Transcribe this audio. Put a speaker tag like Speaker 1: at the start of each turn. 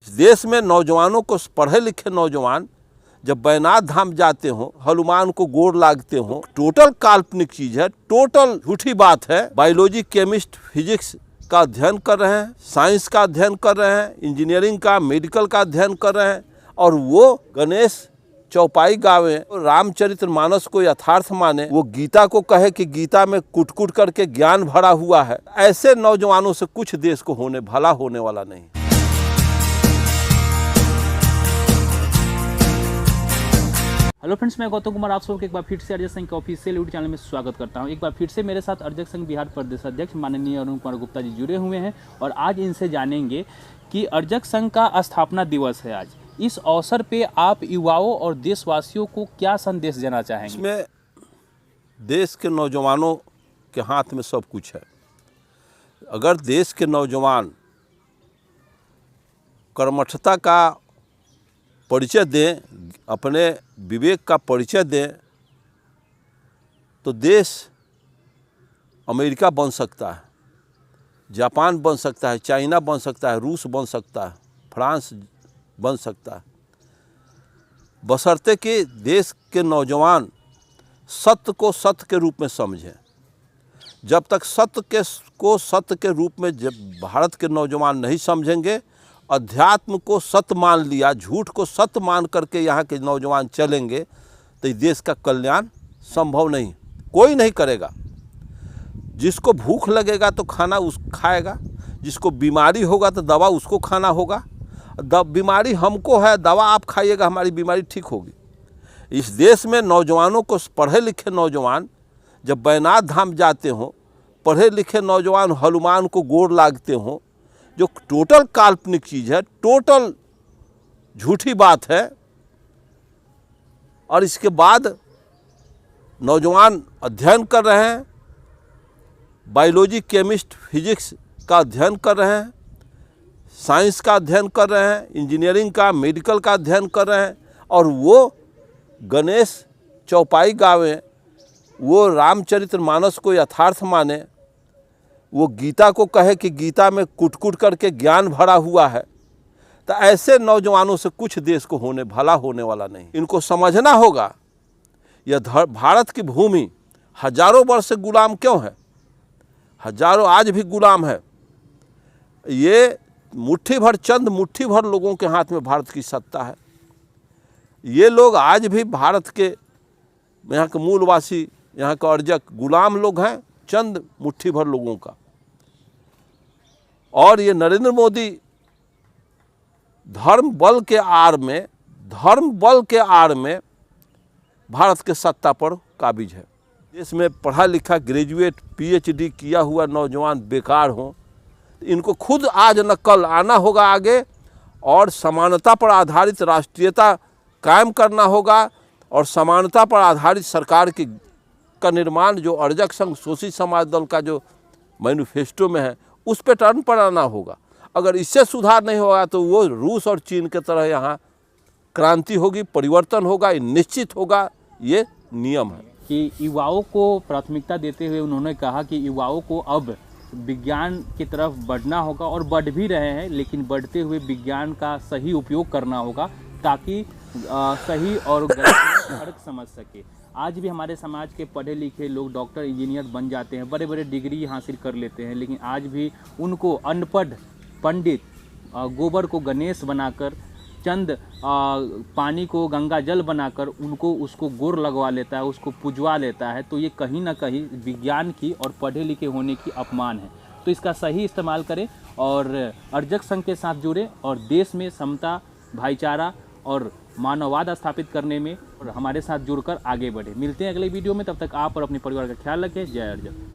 Speaker 1: देश में नौजवानों को, पढ़े लिखे नौजवान जब बैनाथ धाम जाते हों, हनुमान को गोर लागते हों, टोटल काल्पनिक चीज़ है, टोटल झूठी बात है। बायोलॉजी, केमिस्ट, फिजिक्स का अध्ययन कर रहे हैं, साइंस का अध्ययन कर रहे हैं, इंजीनियरिंग का, मेडिकल का अध्ययन कर रहे हैं, और वो गणेश चौपाई गावे, रामचरितमानस को यथार्थ माने, वो गीता को कहे कि गीता में कुट कुट करके ज्ञान भरा हुआ है। ऐसे नौजवानों से कुछ देश को भला होने वाला नहीं।
Speaker 2: हेलो फ्रेंड्स, मैं गौतम कुमार आप सबको एक बार फिर से अर्जक संघ के ऑफिशियल यूट्यूब चैनल में स्वागत करता हूं। एक बार फिर से मेरे साथ अर्जक संघ बिहार प्रदेश अध्यक्ष माननीय अरुण कुमार गुप्ता जी जुड़े हुए हैं और आज इनसे जानेंगे कि अर्जक संघ का स्थापना दिवस है आज। इस अवसर पे आप युवाओं और देशवासियों को क्या संदेश देना चाहेंगे?
Speaker 1: इसमें देश के नौजवानों के हाथ में सब कुछ है। अगर देश के नौजवान कर्मठता का परिचय दें, अपने विवेक का परिचय दें, तो देश अमेरिका बन सकता है, जापान बन सकता है, चाइना बन सकता है, रूस बन सकता है, फ्रांस बन सकता है, बशर्ते कि देश के नौजवान सत्य को सत्य के रूप में समझें। जब तक सत्य को सत्य के रूप में जब भारत के नौजवान नहीं समझेंगे, अध्यात्म को सत्य मान लिया, झूठ को सत्य मान करके यहाँ के नौजवान चलेंगे, तो इस देश का कल्याण संभव नहीं, कोई नहीं करेगा। जिसको भूख लगेगा तो खाना खाएगा, जिसको बीमारी होगा तो दवा उसको खाना होगा। बीमारी हमको है, दवा आप खाइएगा, हमारी बीमारी ठीक होगी। इस देश में नौजवानों को, पढ़े लिखे नौजवान जब बैनाथ धाम जाते हों, पढ़े लिखे नौजवान हनुमान को गोर लागते हों, जो टोटल काल्पनिक चीज़ है, टोटल झूठी बात है। और इसके बाद नौजवान अध्ययन कर रहे हैं, बायोलॉजी, केमिस्ट, फिजिक्स का अध्ययन कर रहे हैं, साइंस का अध्ययन कर रहे हैं, इंजीनियरिंग का, मेडिकल का अध्ययन कर रहे हैं, और वो गणेश चौपाई गावे, वो रामचरितमानस को यथार्थ माने, वो गीता को कहे कि गीता में कुट कुट करके ज्ञान भरा हुआ है। तो ऐसे नौजवानों से कुछ देश को भला होने वाला नहीं। इनको समझना होगा, यह भारत की भूमि हजारों वर्ष से गुलाम क्यों है, हजारों आज भी गुलाम है। ये मुट्ठी भर लोगों के हाथ में भारत की सत्ता है। ये लोग आज भी भारत के, यहाँ के मूलवासी, यहाँ के अर्जक गुलाम लोग हैं, चंद मुट्ठी भर लोगों का। और ये नरेंद्र मोदी धर्म बल के आड़ में भारत के सत्ता पर काबिज है। देश में पढ़ा लिखा, ग्रेजुएट, PhD किया हुआ नौजवान बेकार हों, इनको खुद आज न कल आना होगा आगे, और समानता पर आधारित राष्ट्रीयता कायम करना होगा, और समानता पर आधारित सरकार का निर्माण, जो अर्जक संघ शोषित समाज दल का जो मैनिफेस्टो में है, उस पे टर्न पर आना होगा। अगर इससे सुधार नहीं होगा तो वो रूस और चीन के तरह यहाँ क्रांति होगी, परिवर्तन होगा, ये निश्चित होगा, ये नियम है।
Speaker 2: कि युवाओं को प्राथमिकता देते हुए उन्होंने कहा कि युवाओं को अब विज्ञान की तरफ बढ़ना होगा, और बढ़ भी रहे हैं, लेकिन बढ़ते हुए विज्ञान का सही उपयोग करना होगा ताकि सही और गलत में फर्क समझ सके। आज भी हमारे समाज के पढ़े लिखे लोग डॉक्टर, इंजीनियर बन जाते हैं, बड़े बड़े डिग्री हासिल कर लेते हैं, लेकिन आज भी उनको अनपढ़ पंडित गोबर को गणेश बनाकर, चंद पानी को गंगा जल बनाकर उसको गोर लगवा लेता है, उसको पुजवा लेता है। तो ये कहीं ना कहीं विज्ञान की और पढ़े लिखे होने की अपमान है। तो इसका सही इस्तेमाल करें और अर्जक संघ के साथ जुड़े और देश में समता, भाईचारा और मानववाद स्थापित करने में और हमारे साथ जुड़कर आगे बढ़े। मिलते हैं अगले वीडियो में, तब तक आप और अपने परिवार का ख्याल रखें। जय अर्जक।